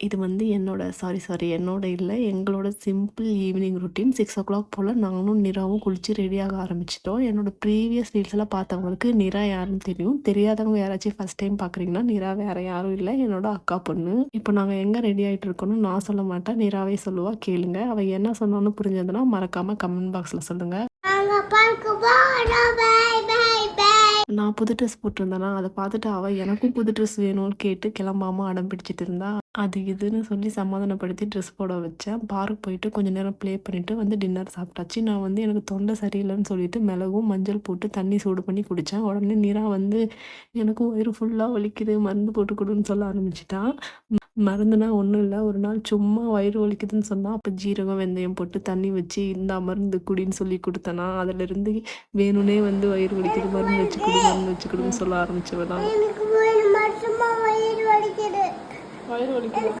இது வந்து என்னோட இல்ல. எங்களோட சிம்பிள் ஈவினிங் ரொட்டீன். 6:00 போல நானும் நிராவும் குளிச்சு ரெடியாக ஆரம்பிச்சுட்டோம். என்னோட ப்ரீவியஸ் ரீல்ஸ்லாம் பார்த்தவங்களுக்கு நிரா யாருன்னு தெரியும். தெரியாதவங்க யாராச்சும் ஃபர்ஸ்ட் டைம் பார்க்குறீங்கன்னா, நிரா வேற யாரும் இல்ல. என்னோட அக்கா பொண்ணு. இப்போ நாங்க எங்க ரெடி ஆயிட்டு இருக்கோம்னு நான் சொல்ல மாட்டேன். நிராவே சொல்லுவா கேளுங்க. அவ என்ன சொன்னான்னு புரிஞ்சதுன்னா மறக்காம கமெண்ட் பாக்ஸ்ல சொல்லுங்க. நான் புது ட்ரெஸ் போட்டிருந்தேனா, அதை பார்த்துட்டு அவள் எனக்கும் புது ட்ரெஸ் வேணும்னு கேட்டு கிளம்பாம அடம் பிடிச்சிட்டு இருந்தா. அது இதுன்னு சொல்லி சமாதானப்படுத்தி ட்ரெஸ் போட வச்சேன். பார்க் போயிட்டு கொஞ்ச நேரம் ப்ளே பண்ணிட்டு வந்து டின்னர் சாப்பிட்டாச்சு. நான் வந்து எனக்கு தொண்டை சரியில்லைன்னு சொல்லிட்டு மிளகும் மஞ்சள் போட்டு தண்ணி சூடு பண்ணி குடித்தேன். உடனே நிரா வந்து எனக்கும் வயிறு ஃபுல்லாக வலிக்குது மருந்து போட்டு கொடுன்னு சொல்ல ஆரம்பிச்சிட்டான். மருந்துனா ஒன்றும் இல்லை, ஒரு நாள் சும்மா வயிறு வலிக்குதுன்னு சொன்னால் அப்போ ஜீரகம் வெந்தயம் போட்டு தண்ணி வச்சு இந்த மருந்து குடின்னு சொல்லி கொடுத்தேனா, அதிலிருந்து வேணும்னே வந்து வயிறு வலிக்குது மருந்து வச்சு கொடுன்னு சொல்ல ஆரம்பிச்சவதான். வயிறு வலிக்குது.